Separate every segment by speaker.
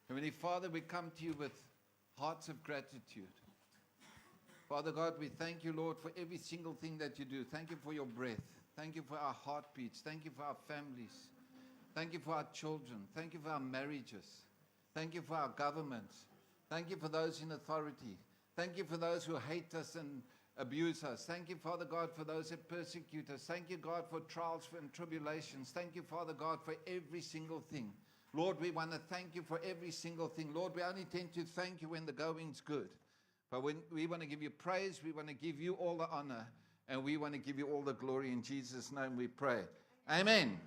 Speaker 1: Heavenly Father, we come to you with hearts of gratitude. Father God, we thank you, Lord, for every single thing that you do. Thank you for your breath. Thank you for our heartbeats. Thank you for our families. Thank you for our children. Thank you for our marriages. Thank you for our governments. Thank you for those in authority. Thank you for those who hate us and abuse us. Thank you, Father God, for those that persecute us. Thank you, God, for trials and tribulations. Thank you, Father God, for every single thing. Lord, we want to thank you for every single thing. Lord, we only tend to thank you when the going's good. But when we want to give you praise, we want to give you all the honor, and we want to give you all the glory. In Jesus' name we pray. Amen.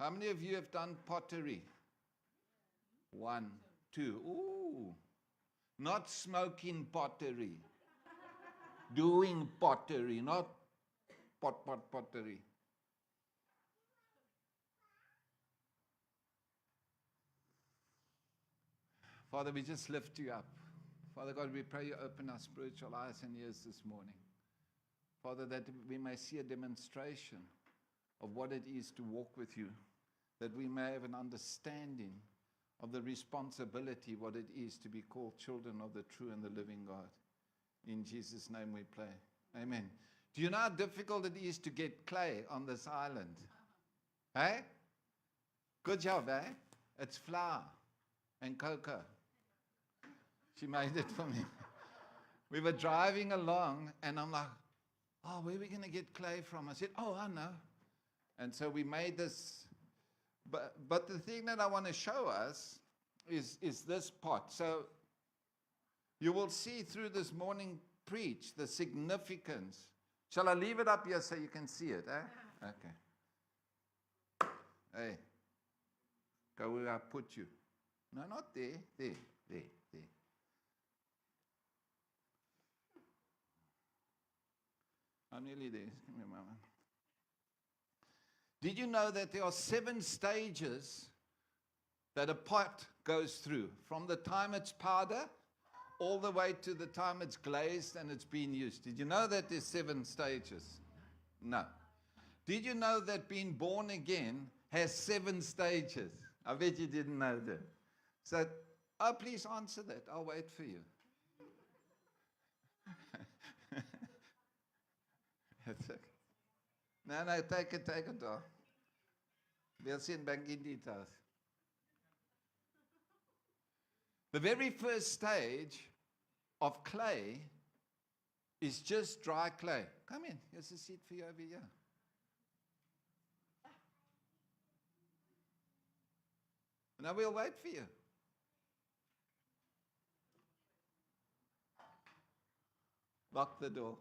Speaker 1: How many of you have done pottery? 1, 2. Ooh. Not smoking pottery. Doing pottery, not pottery. Father, we just lift you up. Father God, we pray you open our spiritual eyes and ears this morning. Father, that we may see a demonstration of what it is to walk with you, that we may have an understanding of the responsibility, what it is to be called children of the true and the living God. In Jesus' name we pray. Amen. Do you know how difficult it is to get clay on this island? Hey? Good job, eh? It's flour and cocoa. She made it for me. We were driving along, and I'm like, oh, where are we going to get clay from? I said, oh, I know. And so we made this. But the thing that I want to show us is this pot. So you will see through this morning preach the significance. Shall I leave it up here so you can see it? Eh? Okay. Hey, go where I put you. No, not there. There. I'm nearly there. Give me a moment. Did you know that there are 7 stages that a pot goes through? From the time it's powder all the way to the time it's glazed and it's being used. Did you know that there's 7 stages? No. Did you know that being born again has 7 stages? I bet you didn't know that. So, please answer that. I'll wait for you. That's okay. No, take it off. We'll see in banking details. The very first stage of clay is just dry clay. Come in. Here's a seat for you over here. Now we'll wait for you. Lock the door.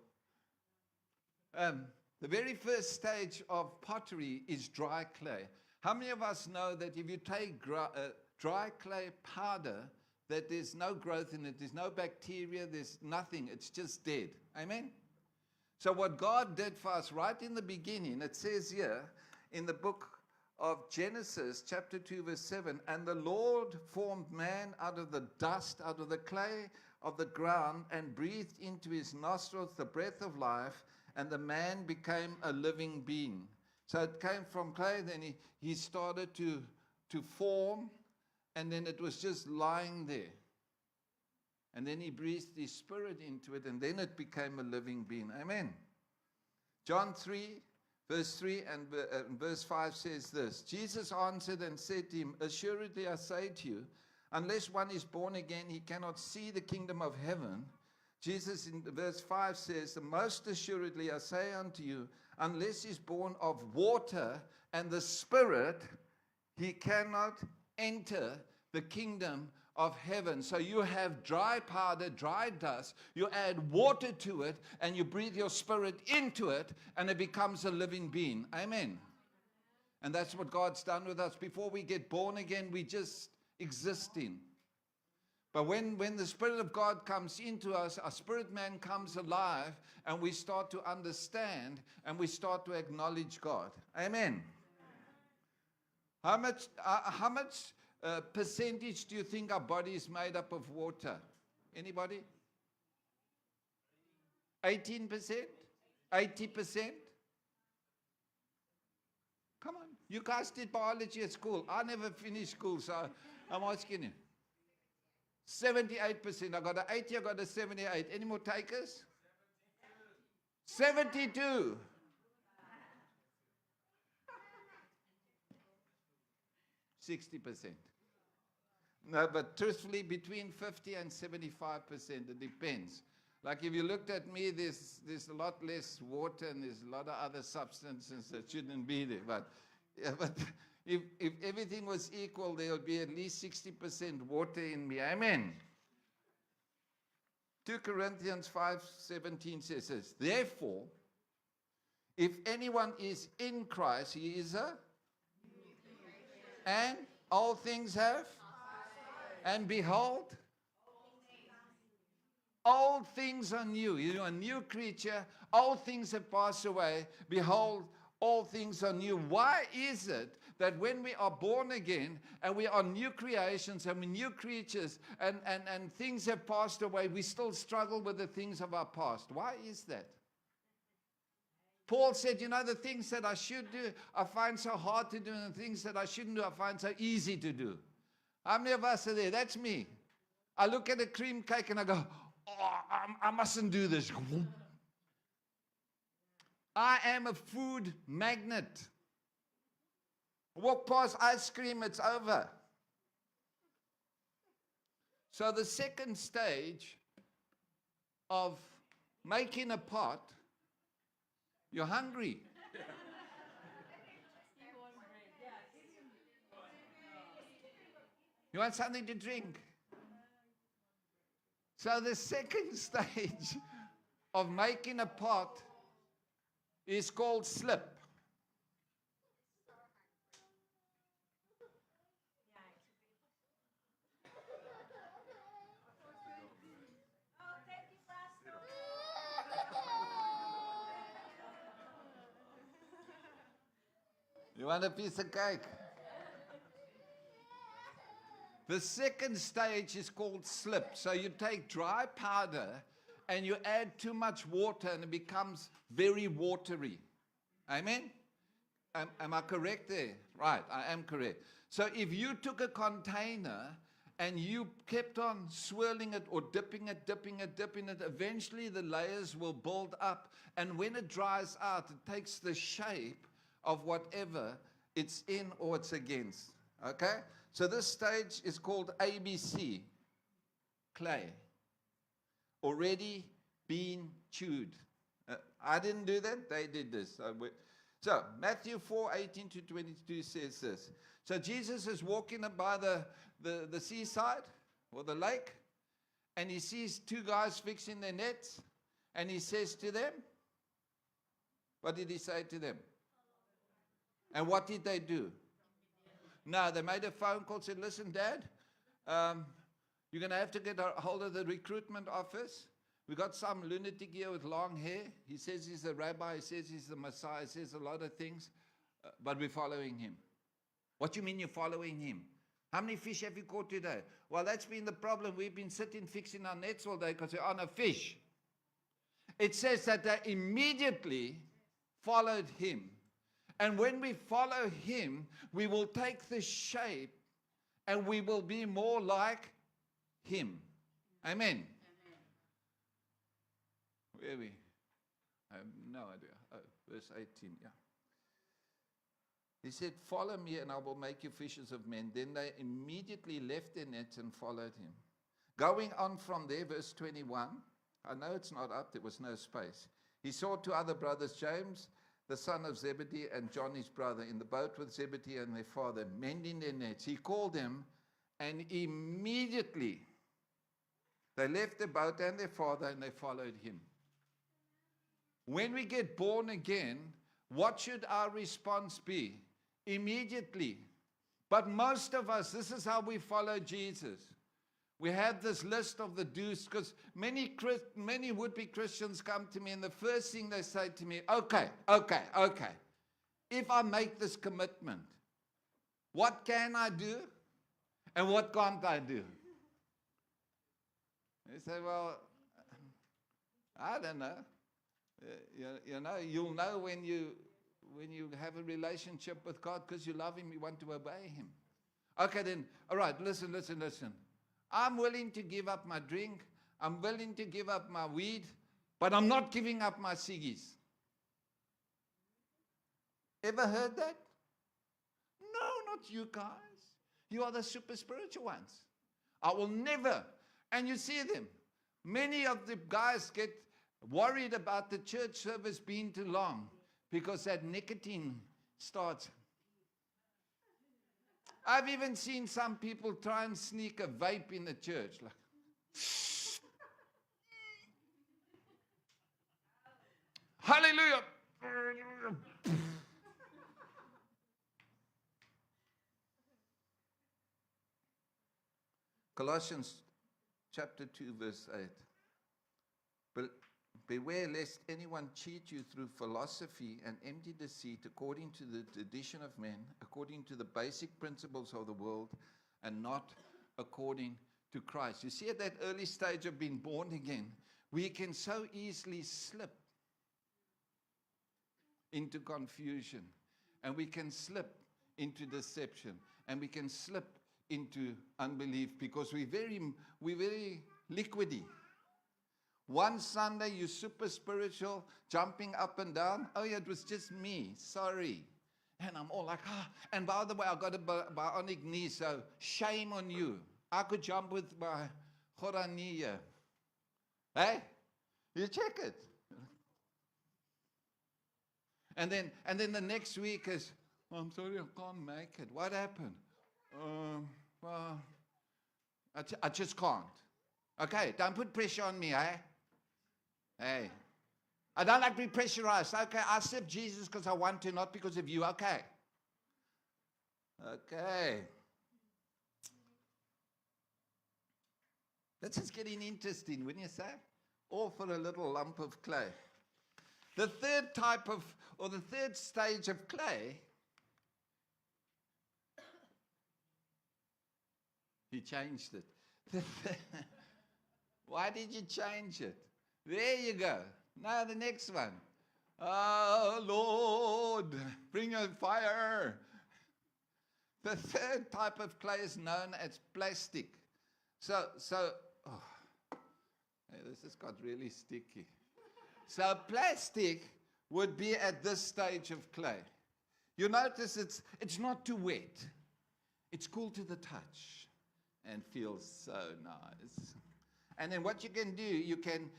Speaker 1: The very first stage of pottery is dry clay. How many of us know that if you take dry clay powder, that there's no growth in it, there's no bacteria, there's nothing, it's just dead? Amen? So what God did for us right in the beginning, it says here in the book of Genesis, chapter 2, verse 7, and the Lord formed man out of the dust, out of the clay of the ground, and breathed into his nostrils the breath of life, and the man became a living being. So it came from clay, then he started to form, and then it was just lying there. And then he breathed his spirit into it, and then it became a living being. Amen. John 3, verse 3 and verse 5 says this. Jesus answered and said to him, assuredly I say to you, unless one is born again, he cannot see the kingdom of heaven. Jesus in verse 5 says, most assuredly I say unto you, unless he is born of water and the Spirit, he cannot enter the kingdom of heaven. So you have dry powder, dry dust, you add water to it, and you breathe your spirit into it, and it becomes a living being. Amen. And that's what God's done with us. Before we get born again, we just existing. But when the Spirit of God comes into us, our spirit man comes alive, and we start to understand, and we start to acknowledge God. Amen. How much percentage do you think our body is made up of water? Anybody? 18%? 80%? Come on. You guys did biology at school. I never finished school, so I'm asking you. 78%. I got an 80, I got a 78. Any more takers? 72. 60%. No, but truthfully, between 50 and 75%, it depends. Like if you looked at me, there's a lot less water and there's a lot of other substances that shouldn't be there. But if everything was equal, there would be at least 60% water in me. Amen. 2 Corinthians 5:17 says this, therefore, if anyone is in Christ, he is and all things have, and behold, all things are new. You're a new creature. All things have passed away. Behold, all things are new. Why is it that when we are born again and we are new creations and we're new creatures and things have passed away, we still struggle with the things of our past? Why is that? Paul said, the things that I should do, I find so hard to do, and the things that I shouldn't do, I find so easy to do. How many of us are there? That's me. I look at a cream cake and I go, I mustn't do this. I am a food magnet. Walk past ice cream, it's over. So the second stage of making a pot, you're hungry. You want something to drink. So the second stage of making a pot is called slip. You want a piece of cake? The second stage is called slip. So you take dry powder and you add too much water and it becomes very watery. Amen? Am I correct there? Right, I am correct. So if you took a container and you kept on swirling it or dipping it, eventually the layers will build up. And when it dries out, it takes the shape of whatever it's in or it's against. Okay? So this stage is called ABC, clay. Already been chewed. I didn't do that, they did this. So Matthew 4:18-22 says this. So Jesus is walking by the seaside or the lake, and he sees two guys fixing their nets, and he says to them, what did he say to them? And what did they do? No, they made a phone call, said, listen, Dad, you're going to have to get a hold of the recruitment office. We got some lunatic here with long hair. He says he's a rabbi. He says he's the Messiah. He says a lot of things, but we're following him. What do you mean you're following him? How many fish have you caught today? Well, that's been the problem. We've been sitting fixing our nets all day because there are no fish. It says that they immediately followed him. And when we follow him, we will take the shape and we will be more like him. Amen. Amen. Where are we? I have no idea. Oh, verse 18, yeah. He said, follow me and I will make you fishers of men. Then they immediately left their nets and followed him. Going on from there, verse 21, I know it's not up, there was no space. He saw two other brothers, James, the son of Zebedee, and John his brother, in the boat with Zebedee and their father, mending their nets. He called them, and immediately they left the boat and their father, and they followed him. When we get born again, what should our response be? Immediately. But most of us, this is how we follow Jesus. We have this list of the do's, because many would-be Christians come to me, and the first thing they say to me, okay. If I make this commitment, what can I do? And what can't I do? You say, well, I don't know. You know, you'll know when you have a relationship with God because you love Him, you want to obey Him. Okay, then, all right, listen. I'm willing to give up my drink. I'm willing to give up my weed, but I'm not giving up my ciggies. Ever heard that? No, not you guys. You are the super spiritual ones. I will never. And you see them. Many of the guys get worried about the church service being too long because that nicotine starts. I've even seen some people try and sneak a vape in the church. Like, hallelujah. Colossians chapter 2, verse 8. But beware lest anyone cheat you through philosophy and empty deceit, according to the tradition of men, according to the basic principles of the world, and not according to Christ. You see, at that early stage of being born again, we can so easily slip into confusion, and we can slip into deception, and we can slip into unbelief because we're very liquidy. One Sunday you're super spiritual, jumping up and down. Oh yeah, it was just me. Sorry. And I'm all like, and by the way, I got a bionic knee, so shame on you. I could jump with my Horania. Hey? You check it. And then the next week is, I'm sorry, I can't make it. What happened? Well, I just can't. Okay, don't put pressure on me, eh? Hey, I don't like to be pressurized. Okay, I accept Jesus because I want to, not because of you. Okay. Okay. This is getting interesting, wouldn't you say? All for a little lump of clay. The third type of, or the third stage of clay, he changed it. Why did you change it? There you go. Now the next one. Oh, Lord, bring a fire. The third type of clay is known as plastic. So, hey, this has got really sticky. So plastic would be at this stage of clay. You notice it's not too wet. It's cool to the touch and feels so nice. And then what you can do, you can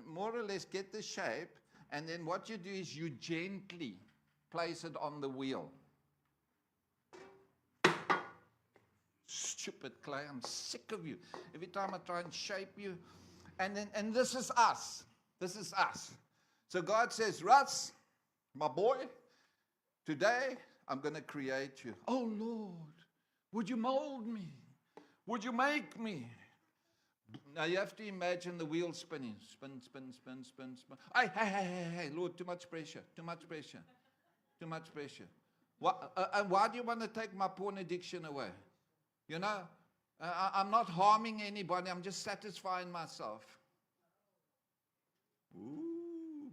Speaker 1: more or less get the shape, and then what you do is you gently place it on the wheel. Stupid clay, I'm sick of you. Every time I try and shape you. And this is us. This is us. So God says, Russ, my boy, today I'm going to create you. Oh Lord, would you mold me? Would you make me? Now you have to imagine the wheel spinning. Spin, spin, spin, spin, spin. Hey, Lord, too much pressure, too much pressure, too much pressure. Why do you want to take my porn addiction away? You know, I'm not harming anybody. I'm just satisfying myself. Ooh.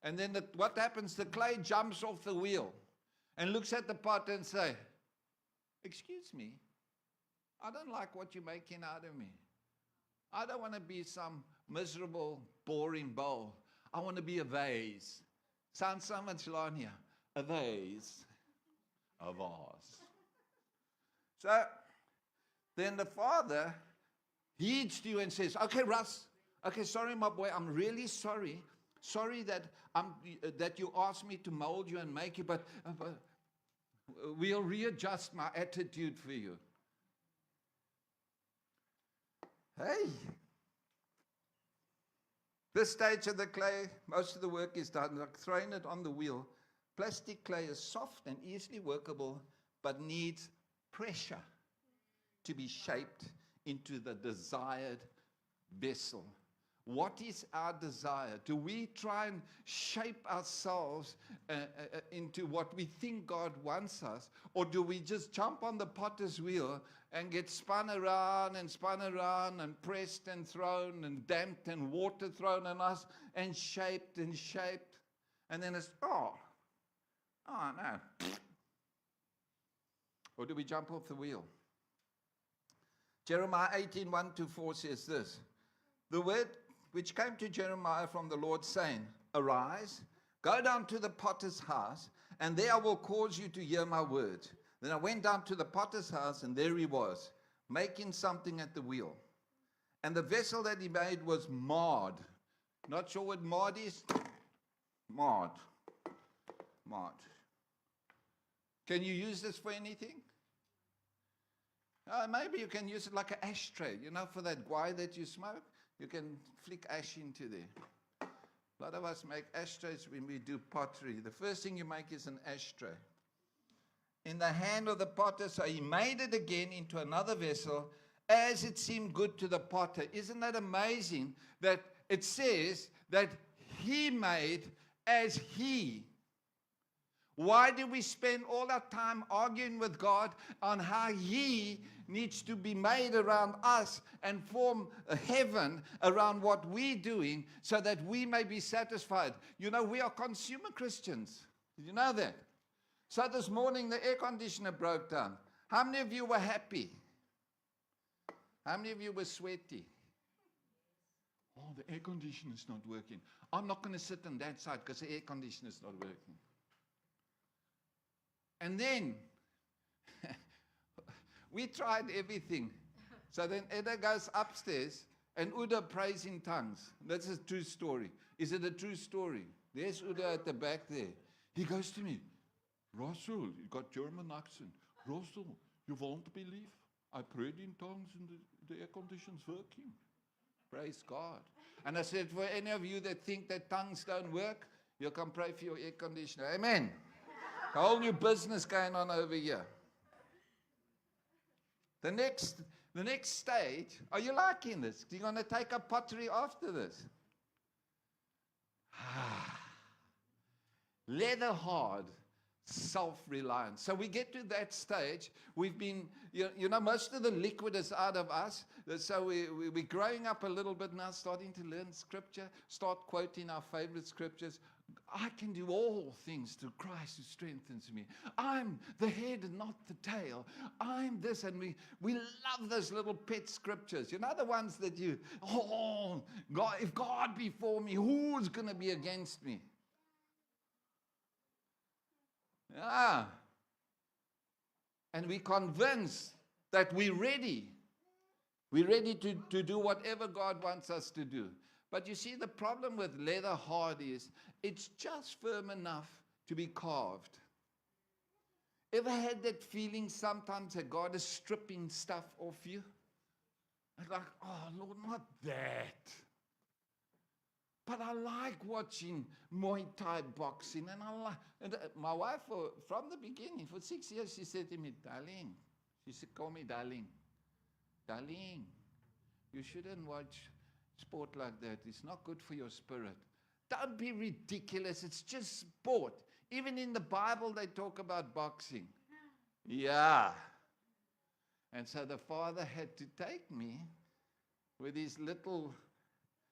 Speaker 1: And then what happens? The clay jumps off the wheel and looks at the pot and say, excuse me, I don't like what you're making out of me. I don't want to be some miserable, boring bowl. I want to be a vase. Sounds so much lonelier. A vase. A vase. So, then the father heeds to you and says, okay, Russ, okay, sorry, my boy, I'm really sorry. Sorry that you asked me to mold you and make you, but we'll readjust my attitude for you. Hey, this stage of the clay, most of the work is done, like throwing it on the wheel. Plastic clay is soft and easily workable, but needs pressure to be shaped into the desired vessel. What is our desire? Do we try and shape ourselves into what we think God wants us? Or do we just jump on the potter's wheel and get spun around and pressed and thrown and damped and water thrown on us and shaped? And then it's, oh no. Or do we jump off the wheel? Jeremiah 18:1-4 says this. The word which came to Jeremiah from the Lord, saying, Arise, go down to the potter's house, and there I will cause you to hear my words. Then I went down to the potter's house, and there he was, making something at the wheel. And the vessel that he made was marred. Not sure what marred is? Marred. Can you use this for anything? Maybe you can use it like an ashtray. You know, for that guai that you smoke, you can flick ash into there. A lot of us make ashtrays when we do pottery. The first thing you make is an ashtray. In the hand of the potter, so he made it again into another vessel as it seemed good to the potter. Isn't that amazing that it says that he made as he? Why do we spend all our time arguing with God on how he needs to be made around us and form a heaven around what we're doing so that we may be satisfied? You know, we are consumer Christians. Did you know that? So this morning the air conditioner broke down. How many of you were happy? How many of you were sweaty? Oh, the air conditioner is not working. I'm not going to sit on that side because the air conditioner is not working. And then, we tried everything. So then Edda goes upstairs and Uda prays in tongues. That's a true story. Is it a true story? There's Uda at the back there. He goes to me, Russell, you got German accent. Russell, you won't believe. I prayed in tongues and the air conditioner's working. Praise God. And I said, for any of you that think that tongues don't work, you can pray for your air conditioner. Amen. A whole new business going on over here. The next stage, are you liking this? You're going to take up pottery after this. Leather hard, self-reliance. So we get to that stage. We've been, you know, most of the liquid is out of us. So we're growing up a little bit now, starting to learn scripture, start quoting our favorite scriptures. I can do all things through Christ who strengthens me. I'm the head and not the tail. I'm this, and we love those little pet scriptures. You know, the ones that God, if God be for me, who's going to be against me? Yeah. And we're convinced that we're ready. We're ready to do whatever God wants us to do. But you see, the problem with leather hard is it's just firm enough to be carved. Ever had that feeling sometimes that God is stripping stuff off you? It's like, oh, Lord, not that. But I like watching Muay Thai boxing. And my wife, from the beginning, for 6 years, she said to me, darling, she said, call me darling. Darling, you shouldn't watch sport like that. It's not good for your spirit. Don't be ridiculous. It's just sport. Even in the Bible, they talk about boxing. Yeah. And so the father had to take me with his little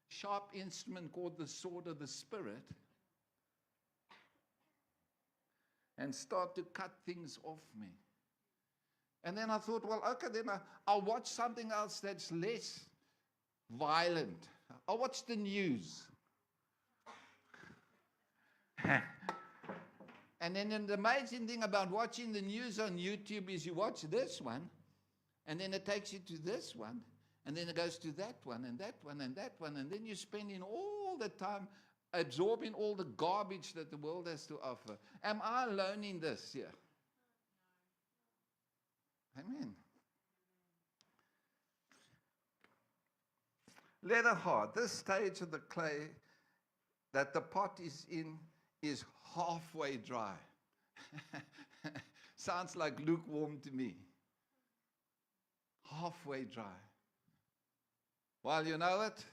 Speaker 1: sharp instrument called the sword of the Spirit and start to cut things off me. And then I thought, well, okay, then I'll watch something else that's less violent. I'll watch the news. And then the amazing thing about watching the news on YouTube is you watch this one, and then it takes you to this one, and then it goes to that one, and that one, and that one, and then you're spending all the time absorbing all the garbage that the world has to offer. Am I alone in this here? Amen. Leather hard. This stage of the clay that the pot is in is halfway dry. Sounds like lukewarm to me. Halfway dry. Well, you know it.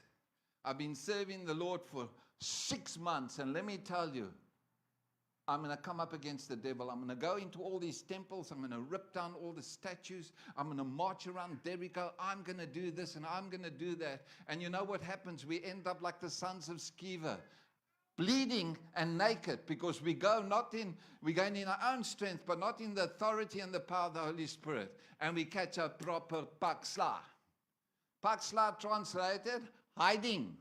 Speaker 1: I've been serving the Lord for 6 months, and let me tell you, I'm going to come up against the devil. I'm going to go into all these temples. I'm going to rip down all the statues. I'm going to march around Jericho. I'm going to do this and I'm going to do that. And you know what happens? We end up like the sons of Sceva, bleeding and naked, because we go going in our own strength, but not in the authority and the power of the Holy Spirit. And we catch a proper paksla. Paksla translated, hiding.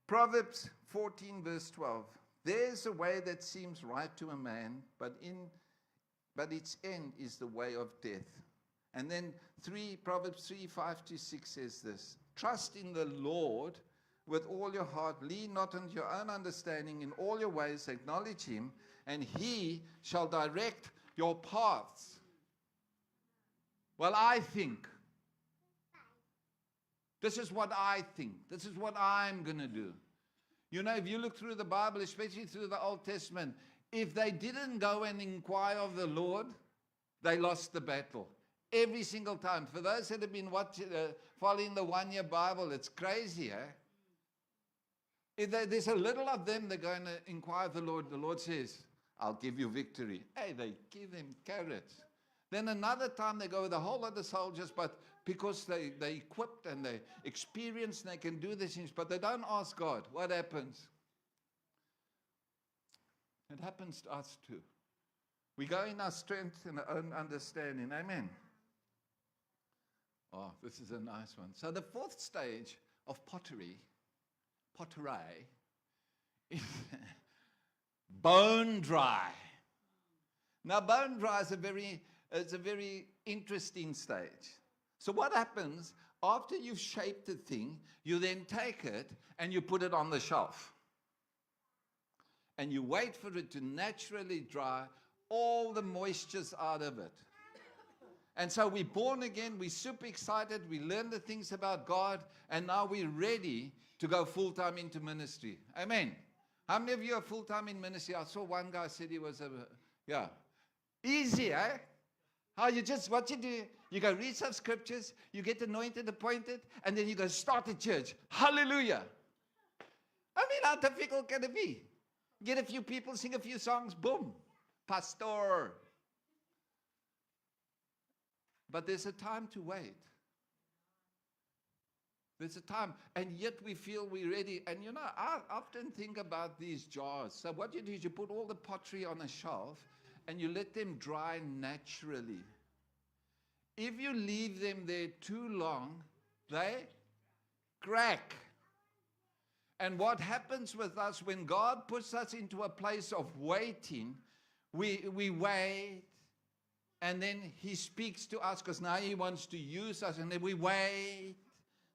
Speaker 1: Proverbs 14 verse 12. There's a way that seems right to a man, but its end is the way of death. And then Proverbs 3, 5 to 6 says this. Trust in the Lord with all your heart. Lean not on your own understanding. In all your ways acknowledge him, and he shall direct your paths. Well, I think. This is what I think. This is what I'm going to do. You know, if you look through the Bible, especially through the Old Testament, if they didn't go and inquire of the Lord, they lost the battle. Every single time. For those that have been following the one-year Bible, it's crazy, eh? If there's a little of them that are going to inquire of the Lord says, I'll give you victory. Hey, they give them carrots. Then another time they go with a whole lot of soldiers, but because they equipped and they experienced and they can do these things, but they don't ask God. What happens? It happens to us too. We go in our strength and our own understanding. Amen. Oh, this is a nice one. So the fourth stage of pottery, is bone dry. Now, bone dry is a very interesting stage. So what happens after you've shaped the thing, you then take it and you put it on the shelf. And you wait for it to naturally dry all the moistures out of it. And so we're born again, we're super excited, we learn the things about God, and now we're ready to go full-time into ministry. Amen. How many of you are full-time in ministry? I saw one guy said he was easy, eh? What you do, you go read some scriptures, you get anointed, appointed, and then you go start a church. Hallelujah. I mean, how difficult can it be? Get a few people, sing a few songs, boom, pastor. But there's a time to wait. There's a time, and yet we feel we're ready. And you know, I often think about these jars. So what you do is you put all the pottery on a shelf, and you let them dry naturally. If you leave them there too long, they crack. And what happens with us when God puts us into a place of waiting, we wait, and then he speaks to us because now he wants to use us, and then we wait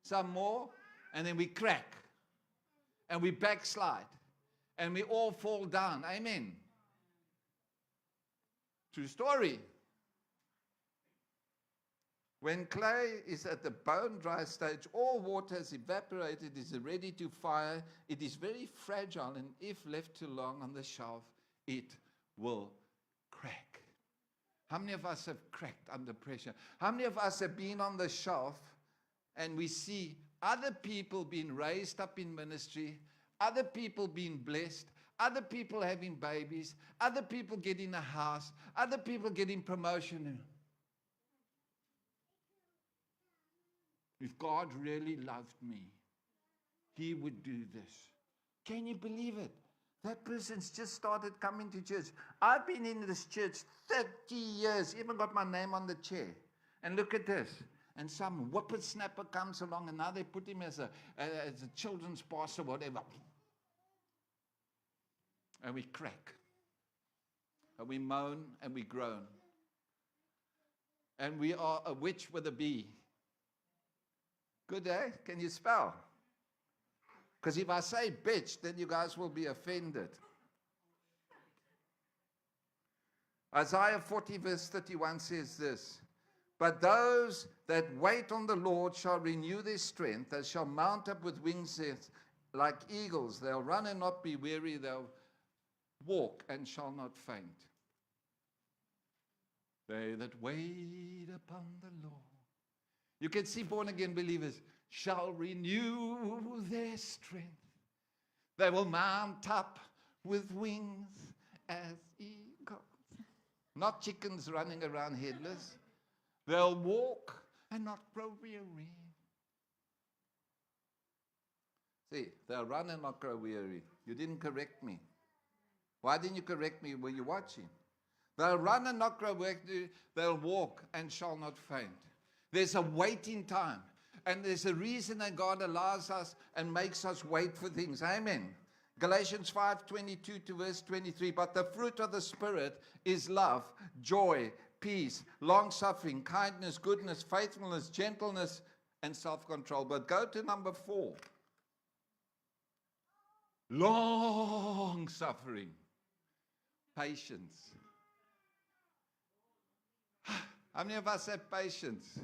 Speaker 1: some more, and then we crack, and we backslide, and we all fall down. Amen. True story. When clay is at the bone dry stage, all water has evaporated, is ready to fire. It is very fragile, and if left too long on the shelf, it will crack. How many of us have cracked under pressure? How many of us have been on the shelf and we see other people being raised up in ministry, other people being blessed, other people having babies, other people getting a house, other people getting promotion? If God really loved me, he would do this. Can you believe it? That person's just started coming to church. I've been in this church 30 years, even got my name on the chair. And look at this. And some whippersnapper comes along, and now they put him as a children's pastor, whatever. And we crack. And we moan and we groan. And we are a witch with a bee. Good, eh? Can you spell? Because if I say bitch, then you guys will be offended. Isaiah 40 verse 31 says this. But those that wait on the Lord shall renew their strength. They shall mount up with wings like eagles. They'll run and not be weary. They'll walk and shall not faint. They that wait upon the Lord. You can see born-again believers shall renew their strength. They will mount up with wings as eagles. Not chickens running around headless. They'll walk and not grow weary. See, they'll run and not grow weary. You didn't correct me. Why didn't you correct me? Were you watching? They'll run and not grow weary. They'll walk and shall not faint. There's a waiting time. And there's a reason that God allows us and makes us wait for things. Amen. Galatians 5:22 to verse 23. But the fruit of the Spirit is love, joy, peace, long-suffering, kindness, goodness, faithfulness, gentleness, and self-control. But go to number 4. Long-suffering, patience. How many of us have patience?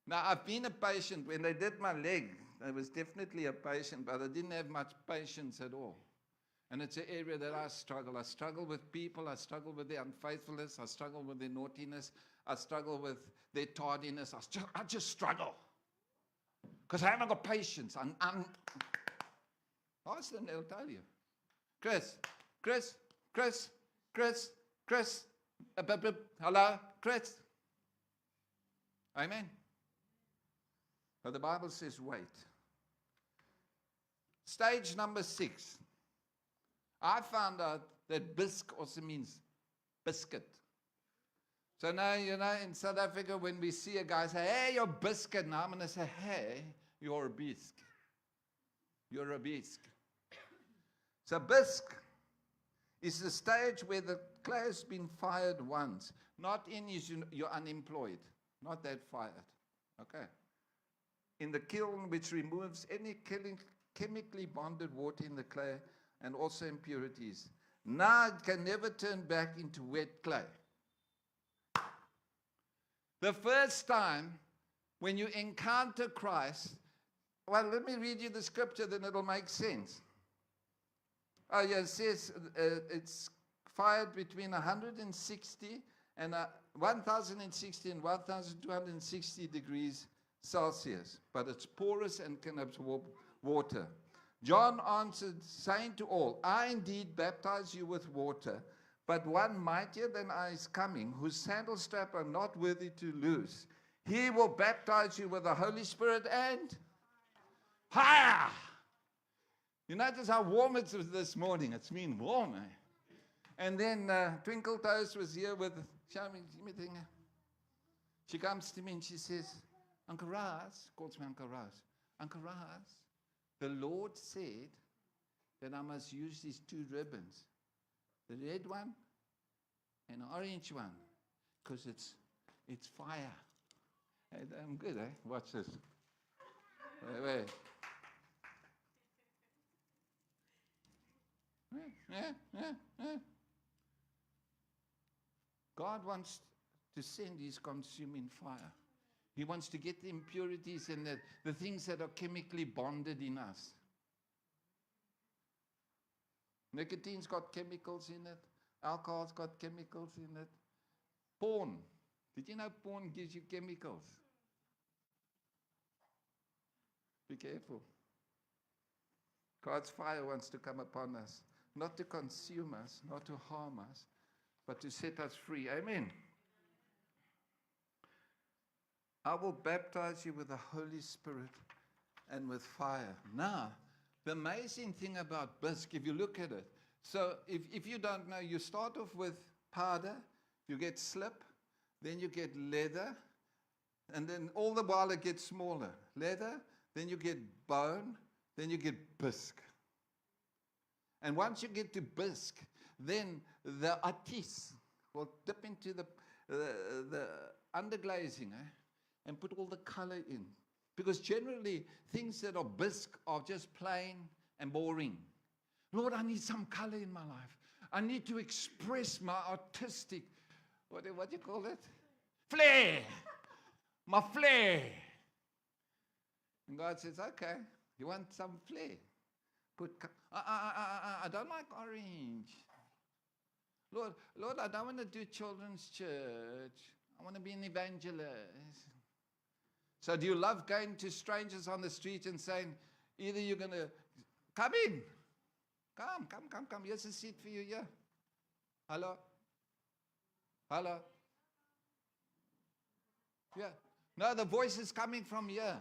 Speaker 1: Now, I've been a patient. When they did my leg, I was definitely a patient, but I didn't have much patience at all. And it's an area that I struggle. I struggle with people. I struggle with their unfaithfulness. I struggle with their naughtiness. I struggle with their tardiness. I just struggle. Because I haven't got patience. Ask them, they'll tell you. Chris. Hello, Chris. Amen. But the Bible says wait. Stage number 6. I found out that bisque also means biscuit. So now, in South Africa, when we see a guy say, hey, you're biscuit, now I'm going to say, hey, you're a bisque. You're a bisque. So bisque is the stage where the clay has been fired once. Not in you're unemployed. Not that fired. Okay. In the kiln, which removes any chemically bonded water in the clay and also impurities. Now it can never turn back into wet clay. The first time when you encounter Christ, well, let me read you the scripture, then it'll make sense. Oh, yeah, it says it's fired between 160 and 1060 and 1260 degrees Celsius, but it's porous and can absorb water. John answered, saying to all, I indeed baptize you with water, but one mightier than I is coming, whose sandal strap I'm not worthy to loose. He will baptize you with the Holy Spirit and fire. You notice how warm it was this morning. It's been warm, eh? And then Twinkle Toes was here with, show me thing. She comes to me and she says, Uncle Raz, calls me Uncle Raz. Uncle Raz, the Lord said that I must use these 2 ribbons, the red one and the orange one, because it's fire. I'm good, eh? Watch this. Wait. Yeah. God wants to send his consuming fire. He wants to get the impurities and the things that are chemically bonded in us. Nicotine's got chemicals in it. Alcohol's got chemicals in it. Porn. Did you know porn gives you chemicals? Be careful. God's fire wants to come upon us. Not to consume us, not to harm us, but to set us free. Amen. I will baptize you with the Holy Spirit and with fire. Now, the amazing thing about bisque, if you look at it, so if you don't know, you start off with powder, you get slip, then you get leather, and then all the while it gets smaller. Leather, then you get bone, then you get bisque. And once you get to bisque, then the artiste will dip into the underglazing, and put all the color in. Because generally, things that are bisque are just plain and boring. Lord, I need some color in my life. I need to express my artistic, what do you call it? Flair. My flair. And God says, okay, you want some flair? I don't like orange. Lord, I don't want to do children's church. I want to be an evangelist. So do you love going to strangers on the street and saying, either you're going to come in, come, here's a seat for you here. Hello? Hello? Yeah. No, the voice is coming from here.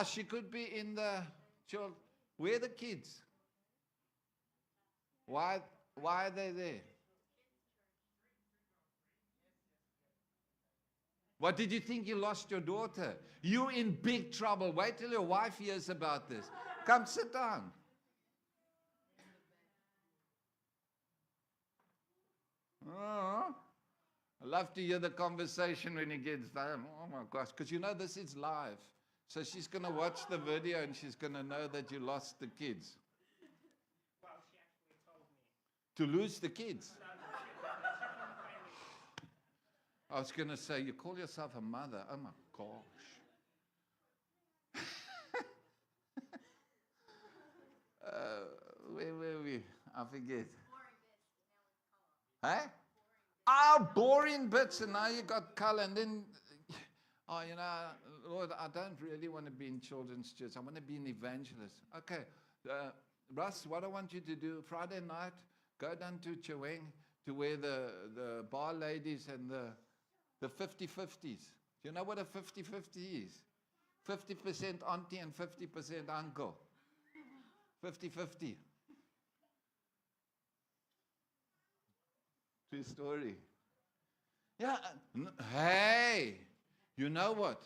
Speaker 1: She could be in the children. Where are the kids? Why are they there? What did you think you lost your daughter? You're in big trouble. Wait till your wife hears about this. Come sit down. Oh, I love to hear the conversation when he gets home. Oh my gosh, because you know this is live. So she's going to watch the video and she's going to know that you lost the kids.
Speaker 2: Well, she actually told me.
Speaker 1: To lose the kids. I was going to say, you call yourself a mother. Oh my gosh. Where were we? I forget. Hey? Boring bits, and now you got color, and then, Lord, I don't really want to be in children's church. I want to be an evangelist. Okay, Russ, what I want you to do, Friday night, go down to Cheweng to where the bar ladies and the 50-50s. Do you know what a 50-50 is? 50% auntie and 50% uncle. 50-50. True story. Yeah. Hey, you know what?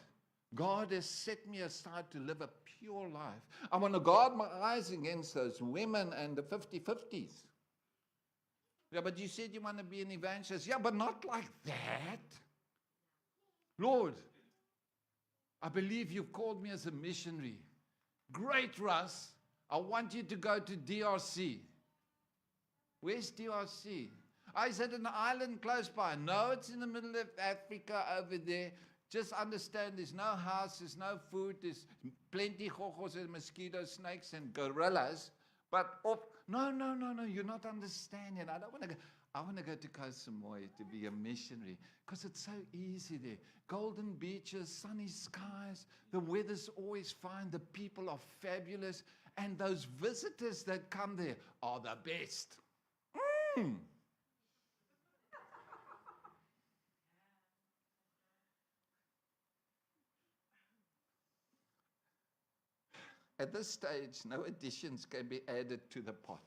Speaker 1: God has set me aside to live a pure life. I want to guard my eyes against those women and the 50-50s. Yeah, but you said you want to be an evangelist. Yeah, but not like that. Lord, I believe you've called me as a missionary. Great, Russ. I want you to go to DRC. Where's DRC? Is it an island close by? No, it's in the middle of Africa over there. Just understand there's no house, there's no food, there's plenty of and mosquitoes, snakes, and gorillas. But, no, you're not understanding. I don't want to go. I want to go to Koh Samui to be a missionary because it's so easy there. Golden beaches, sunny skies, the weather's always fine, the people are fabulous, and those visitors that come there are the best. At this stage, no additions can be added to the pot.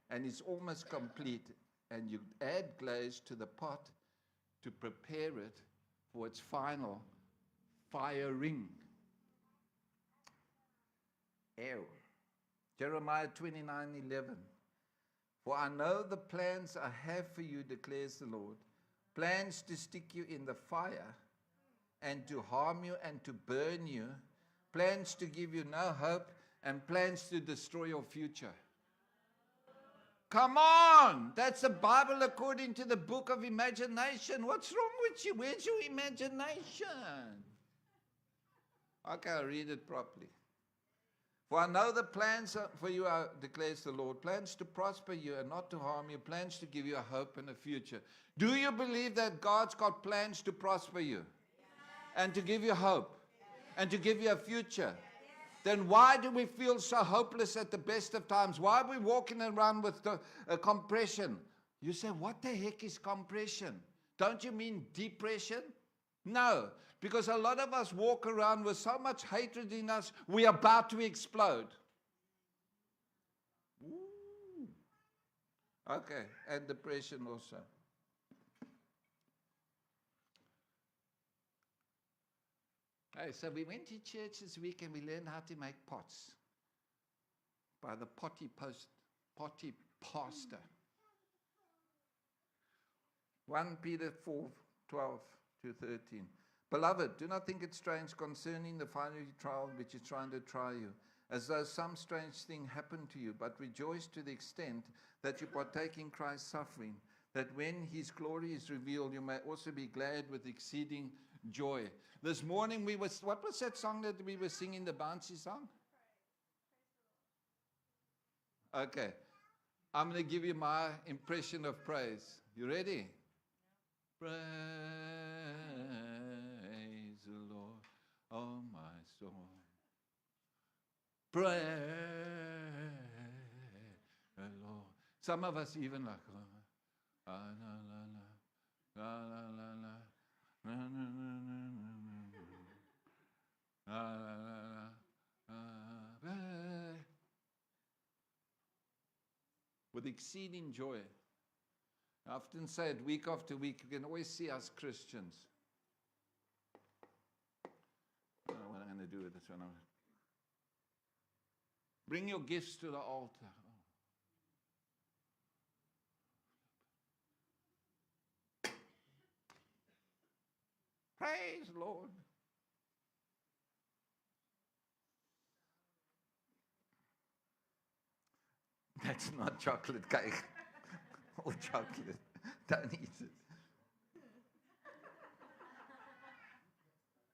Speaker 1: And it's almost complete. And you add glaze to the pot to prepare it for its final firing. Ew. Jeremiah 29:11. For I know the plans I have for you, declares the Lord. Plans to stick you in the fire and to harm you and to burn you. Plans to give you no hope and plans to destroy your future. Come on! That's the Bible according to the book of imagination. What's wrong with you? Where's your imagination? Okay, I'll read it properly. For I know the plans for you are, declares the Lord, plans to prosper you and not to harm you, plans to give you a hope and a future. Do you believe that God's got plans to prosper you and to give you hope and to give you a future? Then why do we feel so hopeless at the best of times? Why are we walking around with compression? You say, what the heck is compression? Don't you mean depression? No, because a lot of us walk around with so much hatred in us, we're about to explode. Ooh. Okay, and depression also. Hey, so we went to church this week and we learned how to make pots by the potty pastor. 1 Peter 4:12-13. Beloved, do not think it strange concerning the fiery trial which is trying to try you, as though some strange thing happened to you, but rejoice to the extent that you partake in Christ's suffering, that when his glory is revealed, you may also be glad with exceeding joy. This morning what was that song that we were singing, the bouncy song? Okay. I'm going to give you my impression of praise. You ready? Praise the Lord, oh my soul. Praise the Lord. Some of us even like, la, la, la, la, la, la, la, la, la, la, la, la, la, with exceeding joy. I often say it week after week, you can always see us Christians. I don't know what I'm going to do with this one. Bring your gifts to the altar. Praise the Lord. That's not chocolate cake or chocolate. Don't eat it.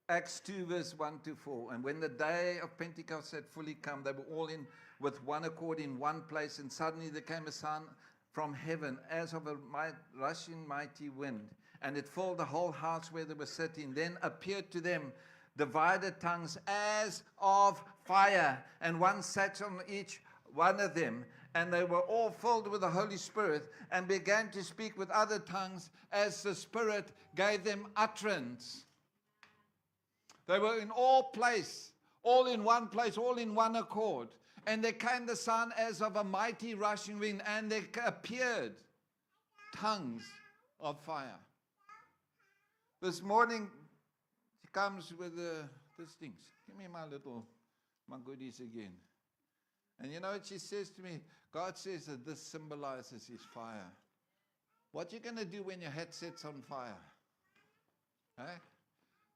Speaker 1: Acts 2 verse 1 to 4. And when the day of Pentecost had fully come, they were all in with one accord in one place. And suddenly there came a sound from heaven as of a rushing mighty wind. And it filled the whole house where they were sitting. Then appeared to them divided tongues as of fire. And one sat on each one of them. And they were all filled with the Holy Spirit and began to speak with other tongues as the Spirit gave them utterance. They were in all in one place, all in one accord. And there came the sound as of a mighty rushing wind, and there appeared tongues of fire. This morning, she comes with these things. Give me my goodies again. And you know what she says to me? God says that this symbolizes his fire. What you going to do when your head sets on fire? Eh?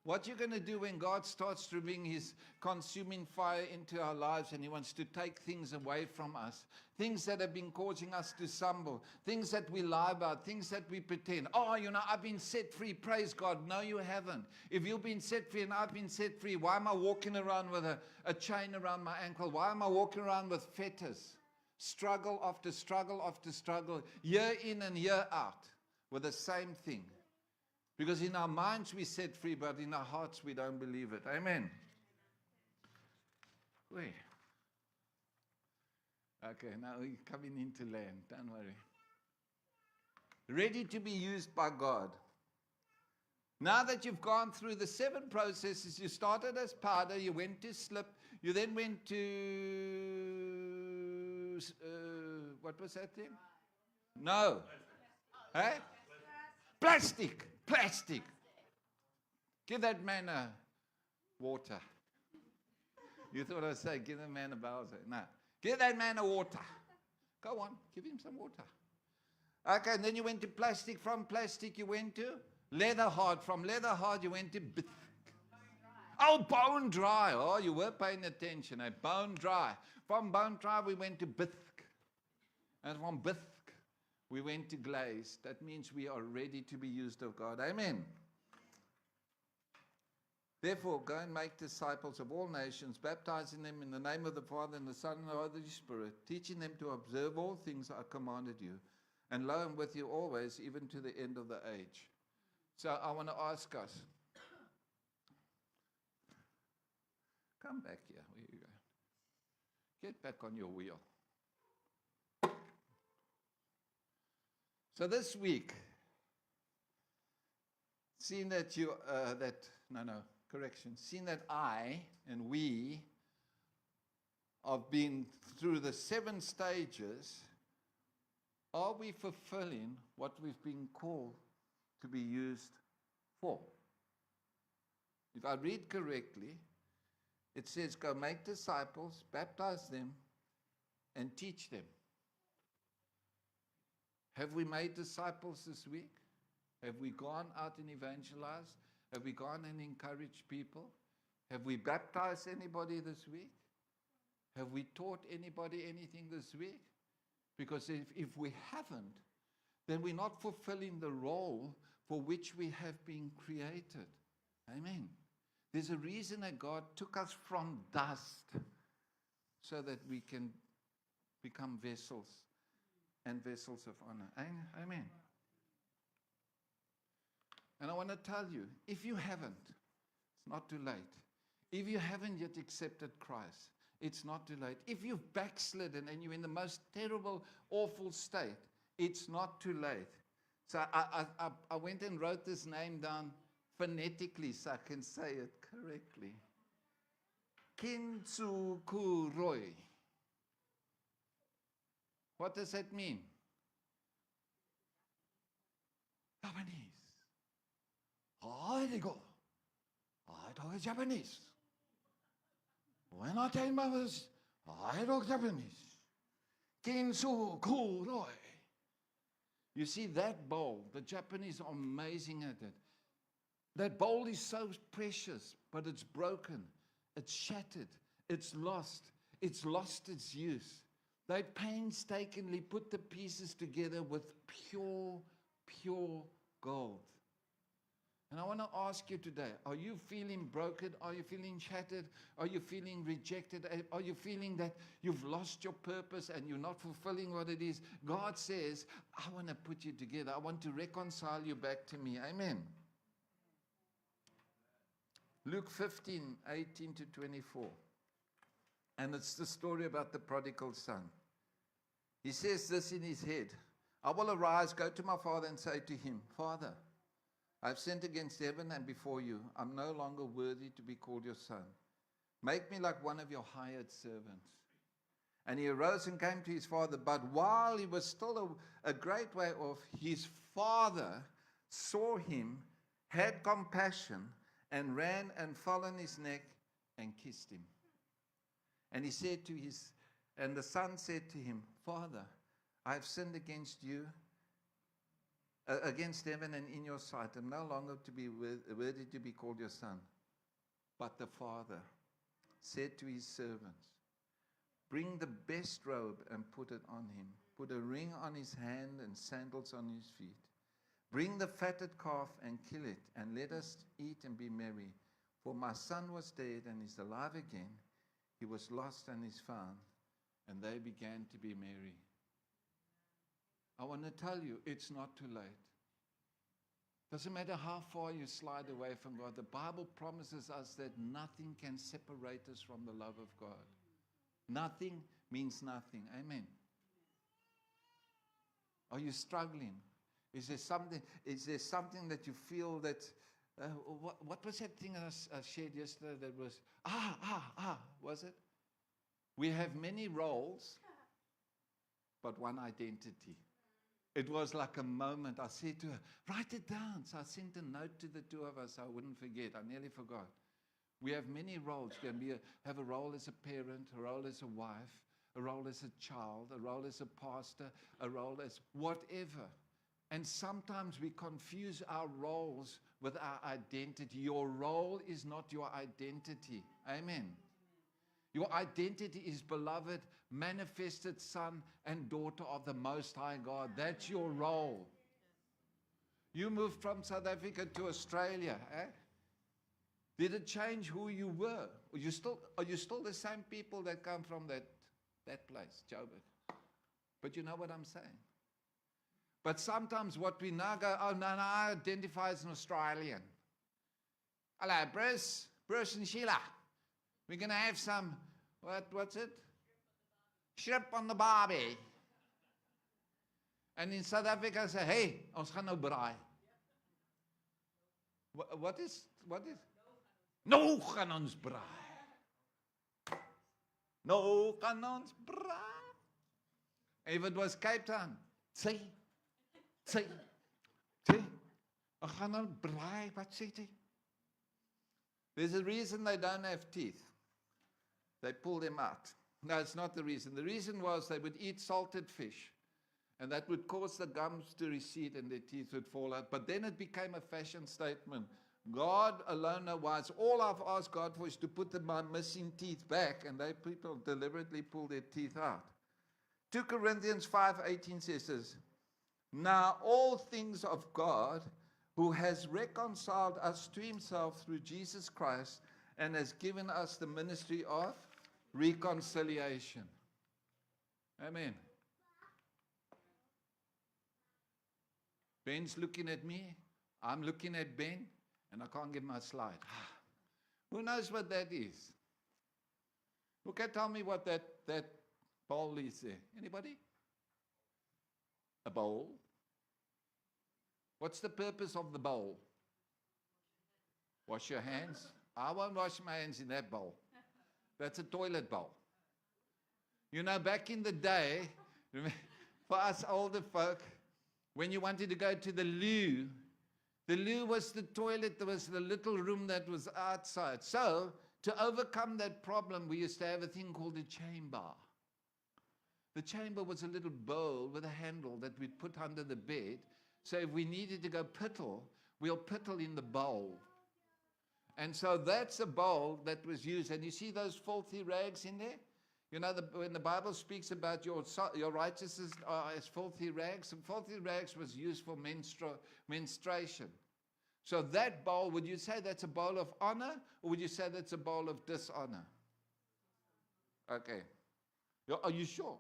Speaker 1: What you're going to do when God starts to bring his consuming fire into our lives and he wants to take things away from us, things that have been causing us to stumble, things that we lie about, things that we pretend. Oh, I've been set free, praise God. No, you haven't. If you've been set free and I've been set free, why am I walking around with a chain around my ankle? Why am I walking around with fetters? Struggle after struggle after struggle, year in and year out with the same thing. Because in our minds we set free, but in our hearts we don't believe it. Amen. Wait. Okay, now we're coming into land. Don't worry. Ready to be used by God. Now that you've gone through the 7 processes, you started as powder, you went to slip, you then went to, what was that thing? No. Hey? Plastic. Give that man a water. You thought I'd say, give that man a Bowser. No. Give that man a water. Go on, give him some water. Okay, and then you went to plastic. From plastic, you went to leather hard. From leather hard, you went to bone dry. Oh, you were paying attention. Bone dry. From bone dry, we went to bisque. And from bisque, we went to glaze. That means we are ready to be used of God. Amen. Therefore, go and make disciples of all nations, baptizing them in the name of the Father and the Son and the Holy Spirit, teaching them to observe all things I commanded you. And lo, I'm with you always, even to the end of the age. So I want to ask us. Come back here. Where you go? Get back on your wheel. So this week, seeing that seeing that I and we have been through the 7 stages, are we fulfilling what we've been called to be used for? If I read correctly, it says, go make disciples, baptize them, and teach them. Have we made disciples this week? Have we gone out and evangelized? Have we gone and encouraged people? Have we baptized anybody this week? Have we taught anybody anything this week? Because if we haven't, then we're not fulfilling the role for which we have been created. Amen. There's a reason that God took us from dust so that we can become vessels and vessels of honor. Amen. And I want to tell you, if you haven't, it's not too late. If you haven't yet accepted Christ, it's not too late. If you've backslidden and you're in the most terrible, awful state, it's not too late. So I went and wrote this name down phonetically so I can say it correctly. Kintsukuroi. What does that mean? Japanese. I talk Japanese. When I tell my was, I talk Japanese. Kintsukuroi. You see, that bowl, the Japanese are amazing at it. That bowl is so precious, but it's broken. It's shattered. It's lost. It's lost its use. They painstakingly put the pieces together with pure gold. And I want to ask you today, are you feeling broken? Are you feeling shattered? Are you feeling rejected? Are you feeling that you've lost your purpose and you're not fulfilling what it is? God says, I want to put you together. I want to reconcile you back to me. Amen. Luke 15:18 to 24. And it's the story about the prodigal son. He says this in his head. I will arise, go to my father and say to him, Father, I've sinned against heaven and before you. I'm no longer worthy to be called your son. Make me like one of your hired servants. And he arose and came to his father. But while he was still a great way off, his father saw him, had compassion, and ran and fell on his neck and kissed him. And he said and the son said to him, Father, I have sinned against you, against heaven and in your sight. I'm no longer to be worthy to be called your son. But the father said to his servants, bring the best robe and put it on him. Put a ring on his hand and sandals on his feet. Bring the fatted calf and kill it, and let us eat and be merry. For my son was dead and is alive again. He was lost and is found. And they began to be merry. I want to tell you, it's not too late. Doesn't matter how far you slide away from God. The Bible promises us that nothing can separate us from the love of God. Nothing means nothing. Amen. Are you struggling? Is there something that you feel that, what was that thing I shared yesterday that was, was it? We have many roles, but one identity. It was like a moment. I said to her, write it down. So I sent a note to the two of us. I wouldn't forget. I nearly forgot. We have many roles. You can have a role as a parent, a role as a wife, a role as a child, a role as a pastor, a role as whatever. And sometimes we confuse our roles with our identity. Your role is not your identity. Amen. Your identity is beloved, manifested son and daughter of the Most High God. That's your role. You moved from South Africa to Australia. Did it change who you were? Are you still the same people that come from that place, Joburg? But you know what I'm saying? But sometimes what we now go, I identify as an Australian. Hello, Bruce and Sheila. We're going to have some, what's it? Shrimp on the barbie. And in South Africa, I say, hey, ons gaan nou braai. What is? Nou gaan ons braai. Nou gaan ons braai. If it was Cape Town, say. Ons gaan nou braai, wat sê jy? There's a reason they don't have teeth. They pull them out. No, it's not the reason. The reason was they would eat salted fish, and that would cause the gums to recede and their teeth would fall out. But then it became a fashion statement. God alone knows why. All I've asked God for is to put my missing teeth back, and people deliberately pull their teeth out. 2 Corinthians 5:18 says this, now all things of God, who has reconciled us to himself through Jesus Christ and has given us the ministry of reconciliation. Amen. Ben's looking at me. I'm looking at Ben. And I can't get my slide. Who knows what that is? Who can tell me what that bowl is there? Anybody? A bowl? What's the purpose of the bowl? Wash your hands? I won't wash my hands in that bowl. That's a toilet bowl. You know, back in the day, for us older folk, when you wanted to go to the loo was the toilet, there was the little room that was outside. So, to overcome that problem, we used to have a thing called a chamber. The chamber was a little bowl with a handle that we'd put under the bed. So if we needed to go pittle, we'll pittle in the bowl. And so that's a bowl that was used. And you see those filthy rags in there? You know, when the Bible speaks about your righteousness as filthy rags, and filthy rags was used for menstruation. So that bowl, would you say that's a bowl of honor, or would you say that's a bowl of dishonor? Okay. Are you sure?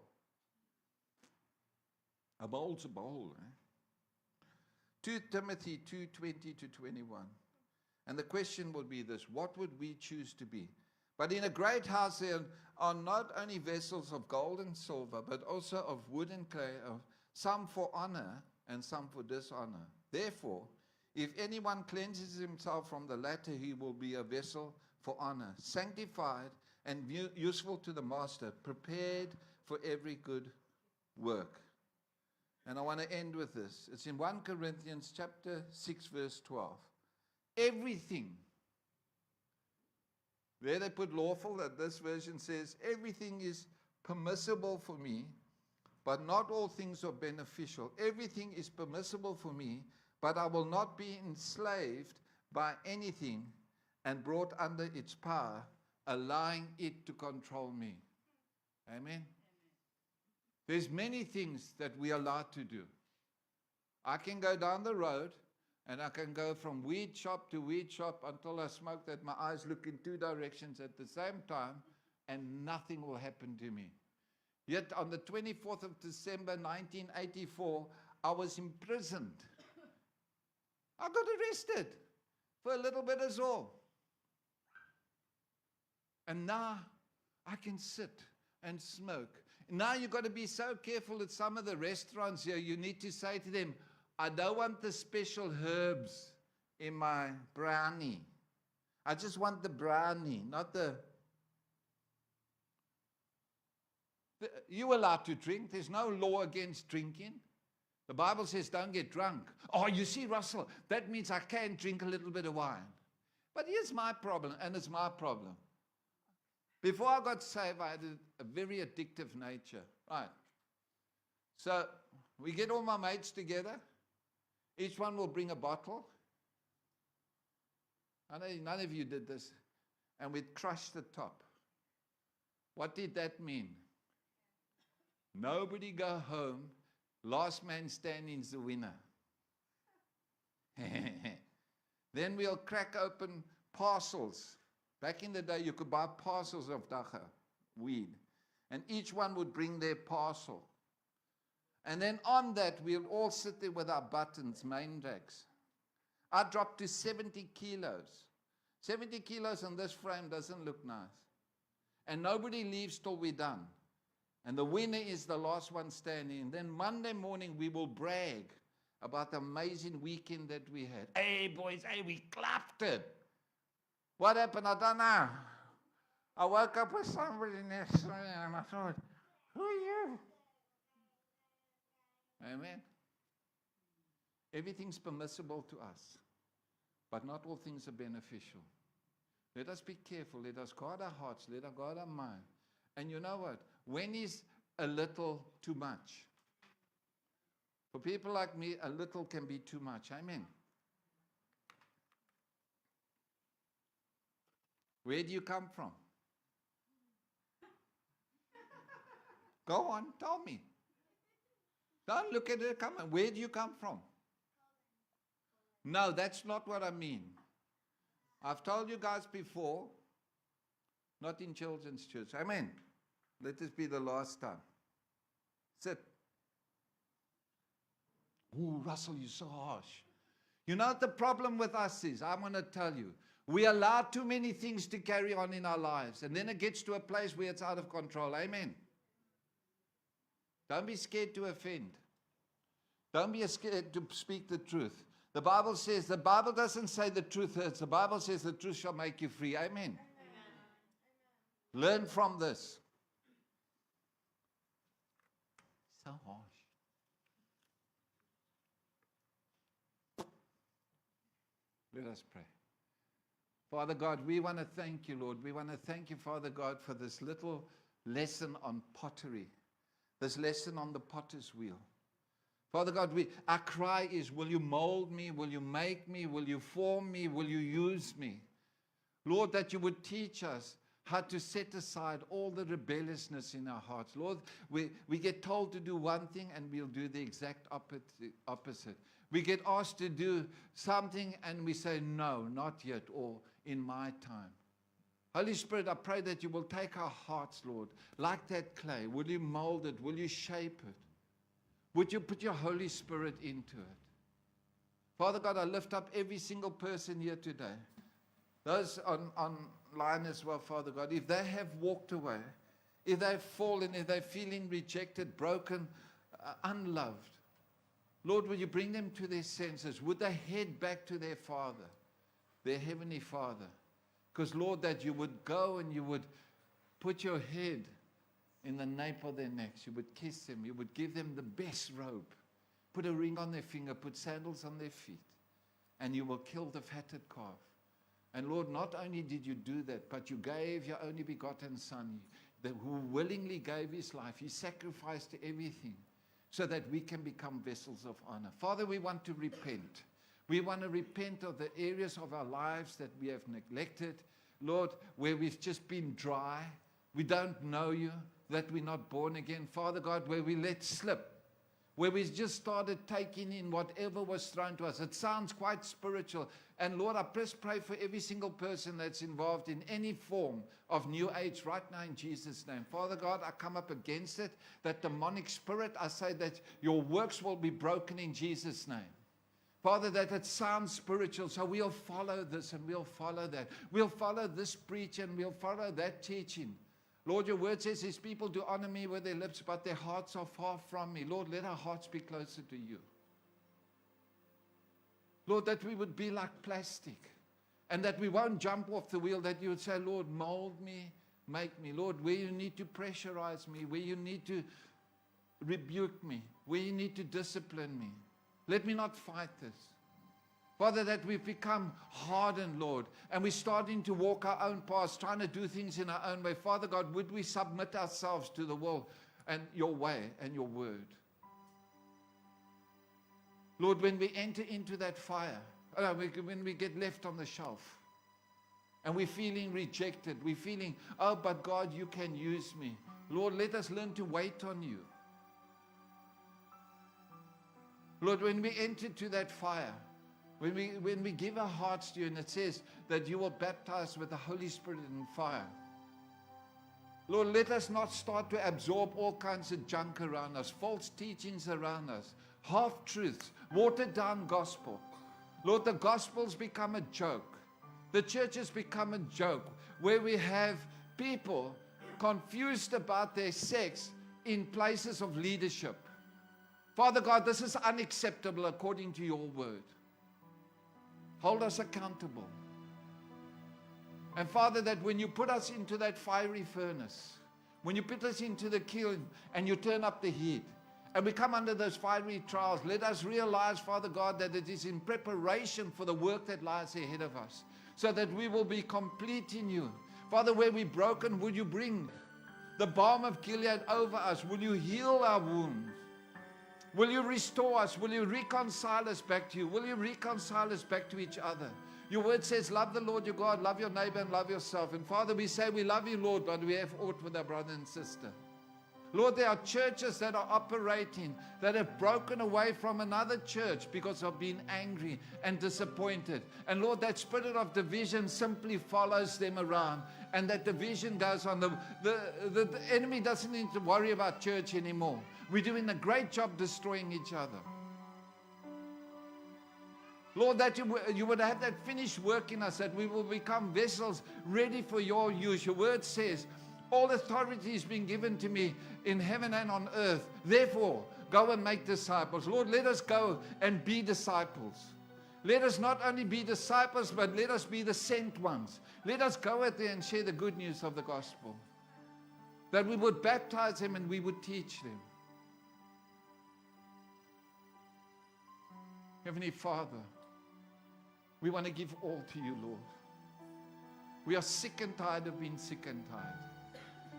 Speaker 1: A bowl's a bowl. 2 Timothy 2:20-21. And the question would be this: what would we choose to be? But in a great house there are not only vessels of gold and silver, but also of wood and clay, some for honor and some for dishonor. Therefore, if anyone cleanses himself from the latter, he will be a vessel for honor, sanctified and useful to the master, prepared for every good work. And I want to end with this. It's in 1 Corinthians chapter 6, verse 12. Everything. There they put lawful, that this version says, everything is permissible for me, but not all things are beneficial. Everything is permissible for me, but I will not be enslaved by anything and brought under its power, allowing it to control me. Amen? There's many things that we are allowed to do. I can go down the road and I can go from weed shop to weed shop until I smoke that my eyes look in 2 directions at the same time, and nothing will happen to me. Yet on the 24th of December 1984, I was imprisoned. I got arrested for a little bit as all. And now I can sit and smoke. Now you've got to be so careful at some of the restaurants here. You need to say to them, I don't want the special herbs in my brownie. I just want the brownie, not the... You're allowed to drink. There's no law against drinking. The Bible says don't get drunk. Oh, you see, Russell, that means I can drink a little bit of wine. But here's my problem, and it's my problem. Before I got saved, I had a very addictive nature. Right. So we get all my mates together. Each one will bring a bottle. I know none of you did this. And we'd crush the top. What did that mean? Nobody go home. Last man standing's the winner. Then we'll crack open parcels. Back in the day, you could buy parcels of dacha, weed. And each one would bring their parcel. And then on that, we'll all sit there with our buttons, main racks. I dropped to 70 kilos. 70 kilos on this frame doesn't look nice. And nobody leaves till we're done. And the winner is the last one standing. And then Monday morning, we will brag about the amazing weekend that we had. Hey, boys, hey, we clapped it. What happened? I don't know. I woke up with somebody next to me and I thought, who are you? Amen. Everything's permissible to us, but not all things are beneficial. Let us be careful. Let us guard our hearts. Let us guard our mind. And you know what? When is a little too much? For people like me, a little can be too much. Amen. Where do you come from? Go on, tell me. Don't look at it, come on. Where do you come from? No, that's not what I mean. I've told you guys before, not in children's church. Amen. Let this be the last time. Sit. Oh, Russell, you're so harsh. You know what the problem with us is? I'm going to tell you. We allow too many things to carry on in our lives. And then it gets to a place where it's out of control. Amen. Don't be scared to offend. Don't be scared to speak the truth. The Bible says, the Bible doesn't say the truth hurts. The Bible says the truth shall make you free. Amen. Learn from this. So harsh. Let us pray. Father God, we want to thank you, Lord. We want to thank you, Father God, for this little lesson on pottery, this lesson on the potter's wheel. Father God, our cry is, will you mold me? Will you make me? Will you form me? Will you use me? Lord, that you would teach us how to set aside all the rebelliousness in our hearts. Lord, we get told to do one thing and we'll do the exact opposite. We get asked to do something and we say, no, not yet, or in my time. Holy Spirit, I pray that you will take our hearts, Lord, like that clay. Will you mold it? Will you shape it? Would you put your Holy Spirit into it? Father God, I lift up every single person here today. Those online as well, Father God. If they have walked away, if they've fallen, if they're feeling rejected, broken, unloved, Lord, will you bring them to their senses? Would they head back to their Father, their Heavenly Father? Because, Lord, that you would go and you would put your head in the nape of their necks. You would kiss them. You would give them the best robe. Put a ring on their finger. Put sandals on their feet. And you will kill the fatted calf. And, Lord, not only did you do that, but you gave your only begotten Son, who willingly gave his life. He sacrificed everything, so that we can become vessels of honor. Father, we want to repent. We want to repent of the areas of our lives that we have neglected. Lord, where we've just been dry. We don't know you, that we're not born again. Father God, where we let slip. Where we just started taking in whatever was thrown to us. It sounds quite spiritual. And Lord, I just pray for every single person that's involved in any form of New Age right now in Jesus' name. Father God, I come up against it. That demonic spirit, I say that your works will be broken in Jesus' name. Father, that it sounds spiritual, so we'll follow this and we'll follow that. We'll follow this preach and we'll follow that teaching. Lord, your word says these people do honor me with their lips, but their hearts are far from me. Lord, let our hearts be closer to you. Lord, that we would be like plastic and that we won't jump off the wheel, that you would say, Lord, mold me, make me. Lord, where you need to pressurize me, where you need to rebuke me, where you need to discipline me. Let me not fight this. Father, that we've become hardened, Lord, and we're starting to walk our own paths, trying to do things in our own way. Father God, would we submit ourselves to the will and your way and your word? Lord, when we enter into that fire, when we get left on the shelf, and we're feeling rejected, we're feeling, oh, but God, you can use me. Lord, let us learn to wait on you. Lord, when we enter to that fire, when we give our hearts to you, and it says that you will baptize with the Holy Spirit and fire. Lord, let us not start to absorb all kinds of junk around us, false teachings around us, half-truths, watered-down gospel. Lord, the gospel's become a joke. The church has become a joke where we have people confused about their sex in places of leadership. Father God, this is unacceptable according to your word. Hold us accountable. And Father, that when you put us into that fiery furnace, when you put us into the kiln and you turn up the heat, and we come under those fiery trials, let us realize, Father God, that it is in preparation for the work that lies ahead of us, so that we will be complete in you. Father, where we're broken, will you bring the balm of Gilead over us? Will you heal our wounds? Will you restore us? Will you reconcile us back to you? Will you reconcile us back to each other? Your word says, love the Lord your God, love your neighbor, and love yourself. And Father, we say we love you, Lord, but we have aught with our brother and sister. Lord, there are churches that are operating that have broken away from another church because of being angry and disappointed. And Lord, that spirit of division simply follows them around. And that division goes on. The enemy doesn't need to worry about church anymore. We're doing a great job destroying each other. Lord, that you would have that finished work in us, that we will become vessels ready for your use. Your word says, all authority has been given to me in heaven and on earth. Therefore, go and make disciples. Lord, let us go and be disciples. Let us not only be disciples, but let us be the sent ones. Let us go out there and share the good news of the gospel. That we would baptize them and we would teach them. Heavenly Father, we want to give all to you, Lord. We are sick and tired of being sick and tired.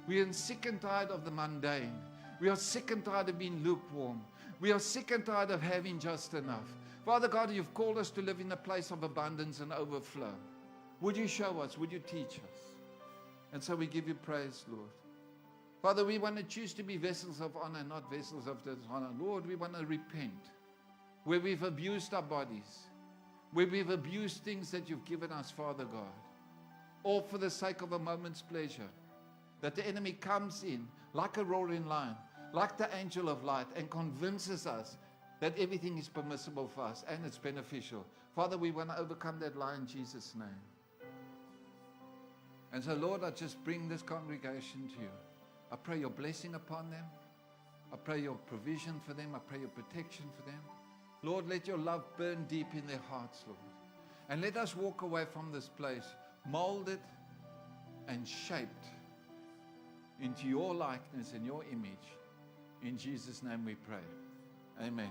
Speaker 1: We are sick and tired of the mundane. We are sick and tired of being lukewarm. We are sick and tired of having just enough. Father God, you've called us to live in a place of abundance and overflow. Would you show us? Would you teach us? And so we give you praise, Lord. Father, we want to choose to be vessels of honor, not vessels of dishonor. Lord, we want to repent where we've abused our bodies, where we've abused things that you've given us, Father God, all for the sake of a moment's pleasure. That the enemy comes in like a roaring lion, like the angel of light, and convinces us that everything is permissible for us and it's beneficial. Father, we want to overcome that lie in Jesus' name. And so, Lord, I just bring this congregation to you. I pray your blessing upon them. I pray your provision for them. I pray your protection for them. Lord, let your love burn deep in their hearts, Lord. And let us walk away from this place molded and shaped into your likeness and your image. In Jesus' name we pray. Amen.